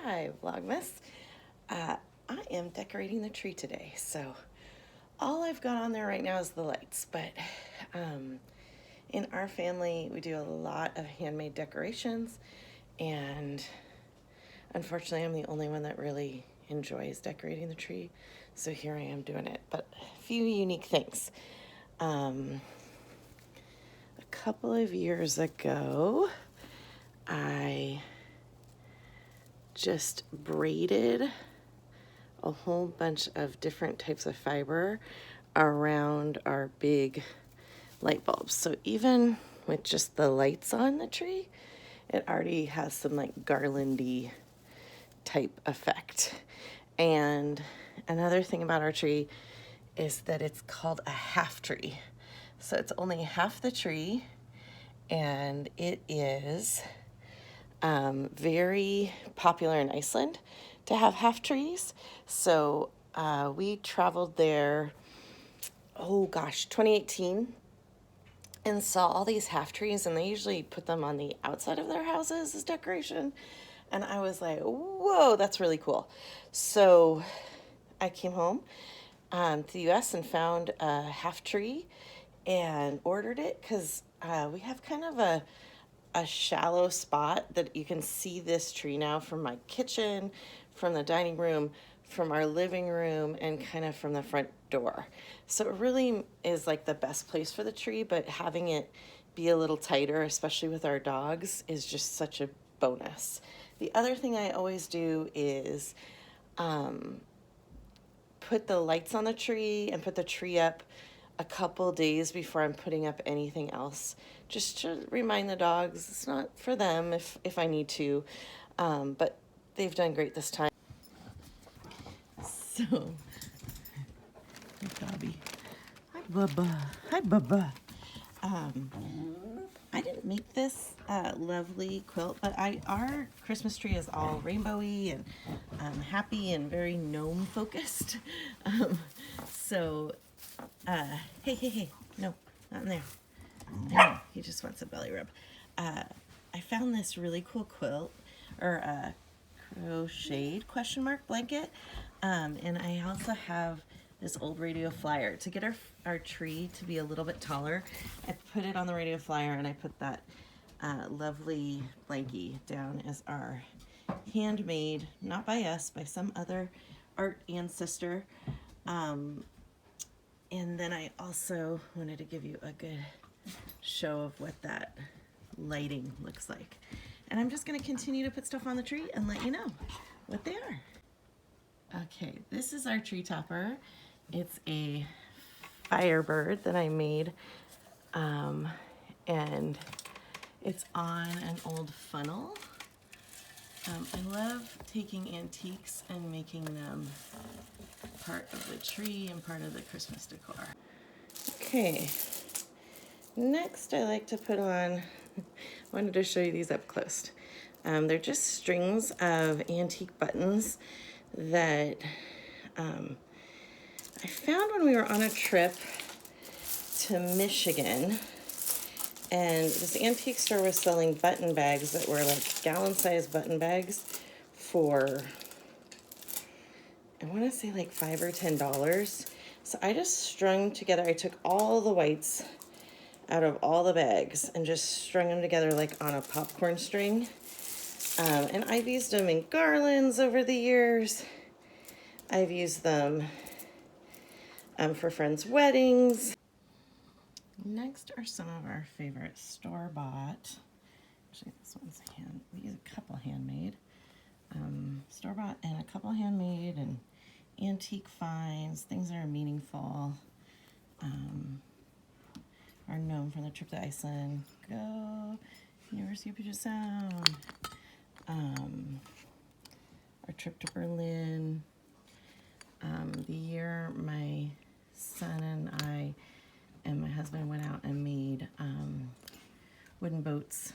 Hi, Vlogmas. I am decorating the tree today, so all I've got on there right now is the lights, but in our family, we do a lot of handmade decorations, and unfortunately, I'm the only one that really enjoys decorating the tree, so here I am doing it, but a few unique things. A couple of years ago, I just braided a whole bunch of different types of fiber around our big light bulbs. So even with just the lights on the tree, it already has some like garlandy type effect. And another thing about our tree is that it's called a half tree. So it's only half the tree, and it is very popular in Iceland to have half trees. So we traveled there, 2018, and saw all these half trees, and they usually put them on the outside of their houses as decoration. And I was like, whoa, that's really cool. So I came home to the US and found a half tree and ordered it because we have kind of a shallow spot that you can see this tree now from my kitchen, from the dining room, from our living room, and kind of from the front door. So it really is like the best place for the tree, but having it be a little tighter, especially with our dogs, is just such a bonus. The other thing I always do is put the lights on the tree and put the tree up a couple days before I'm putting up anything else, just to remind the dogs it's not for them if I need to, but they've done great this time. So, hey Bobby, hi Bubba, hi Bubba. I didn't make this lovely quilt, but our Christmas tree is all rainbowy and happy and very gnome focused. Hey, no, not in there. I know, he just wants a belly rub. I found this really cool quilt, or crocheted question mark blanket, and I also have this old radio flyer. To get our tree to be a little bit taller, I put it on the radio flyer, and I put that lovely blankie down as our handmade, not by us, by some other art ancestor. And then I also wanted to give you a good show of what that lighting looks like. And I'm just going to continue to put stuff on the tree and let you know what they are. Okay, this is our tree topper. It's a Firebird that I made, and it's on an old funnel. I love taking antiques and making them part of the tree and part of the Christmas decor. Okay, next I like to put on, wanted to show you these up close. They're just strings of antique buttons that I found when we were on a trip to Michigan, and this antique store was selling button bags that were like gallon-sized button bags for, I want to say like $5 or $10. So I just strung together, I took all the whites out of all the bags and just strung them together like on a popcorn string. And I've used them in garlands over the years. I've used them for friends' weddings. Next are some of our favorite store-bought, actually this one's we use a couple handmade, store-bought and a couple handmade and antique finds, things that are meaningful, our gnome from the trip to Iceland, go University of Puget Sound, our trip to Berlin, the year my son and I and my husband went out and made wooden boats.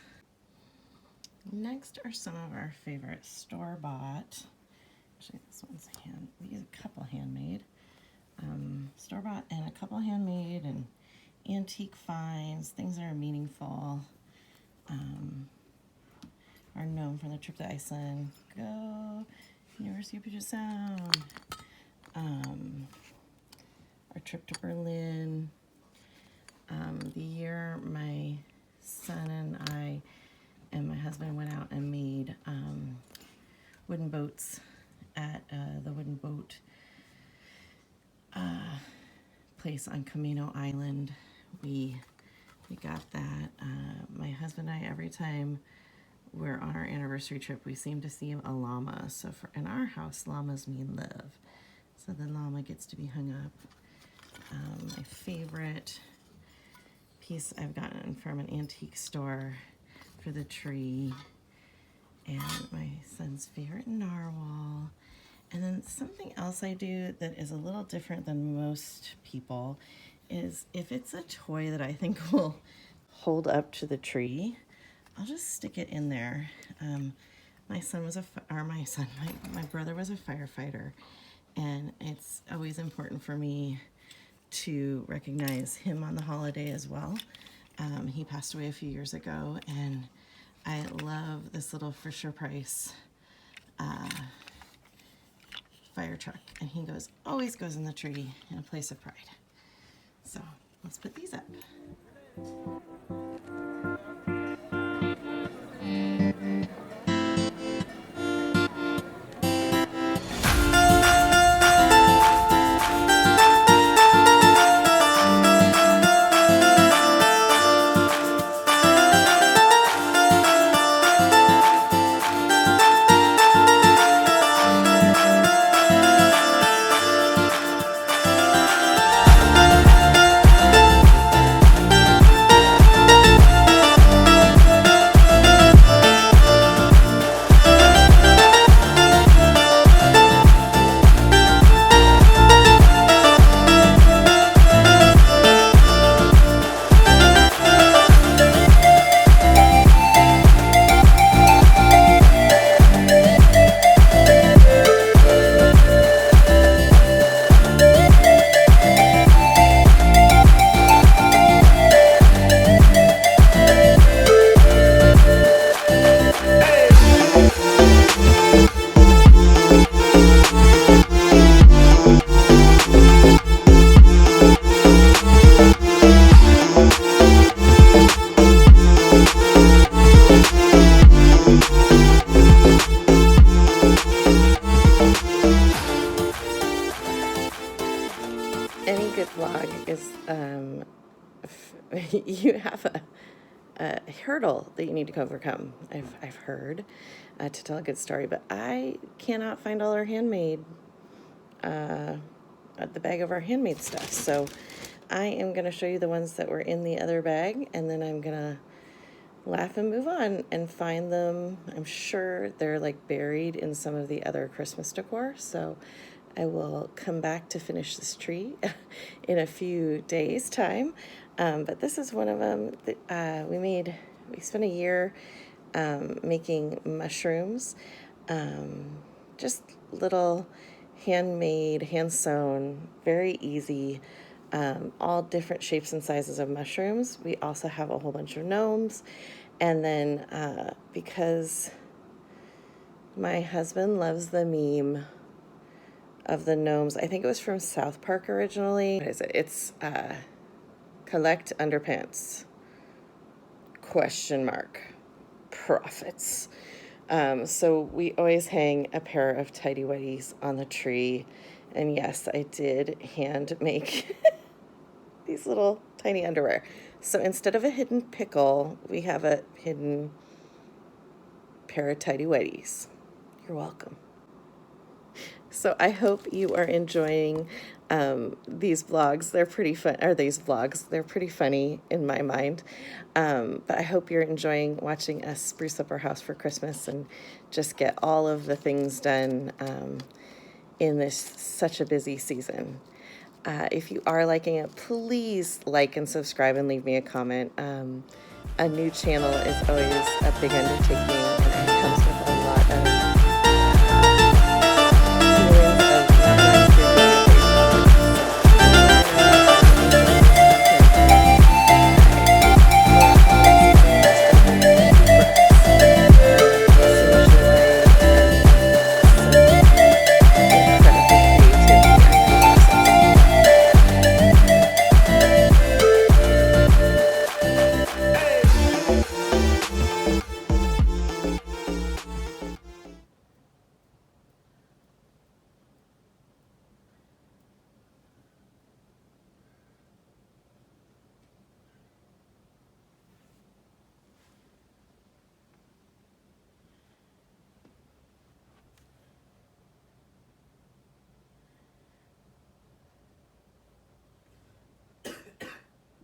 Next are some of our favorite store-bought, actually this one's we use a couple handmade, store-bought and a couple handmade and antique finds, things that are meaningful, our gnome from the trip to Iceland. Go, University of Puget Sound. Our trip to Berlin. The year my son and I and my husband went out and made wooden boats at the wooden boat place on Camino Island. We got that. My husband and I, every time we're on our anniversary trip, we seem to see a llama. So in our house, llamas mean love. So the llama gets to be hung up. My favorite piece I've gotten from an antique store for the tree, and my son's favorite narwhal. And then something else I do that is a little different than most people is if it's a toy that I think will hold up to the tree, I'll just stick it in there. My brother was a firefighter, and it's always important for me to recognize him on the holiday as well. He passed away a few years ago, and I love this little Fisher-Price fire truck, and he always goes in the tree in a place of pride. So let's put these up. Any good vlog is you have a hurdle that you need to overcome. I've heard to tell a good story, but I cannot find all our handmade the bag of our handmade stuff. So I am going to show you the ones that were in the other bag, and then I'm gonna laugh and move on and find them. I'm sure they're like buried in some of the other Christmas decor. So I will come back to finish this tree in a few days' time. But this is one of them that we spent a year making mushrooms. Just little handmade, hand-sewn, very easy, all different shapes and sizes of mushrooms. We also have a whole bunch of gnomes. And then because my husband loves the meme of the gnomes. I think it was from South Park originally. What is it? It's collect underpants, ? Profits. So we always hang a pair of tidy whities on the tree. And yes, I did hand make these little tiny underwear. So instead of a hidden pickle, we have a hidden pair of tidy whities. You're welcome. So I hope you are enjoying these vlogs. They're pretty fun, or these vlogs. They're pretty funny in my mind. But I hope you're enjoying watching us spruce up our house for Christmas and just get all of the things done in this such a busy season. If you are liking it, please like and subscribe and leave me a comment. A new channel is always a big undertaking.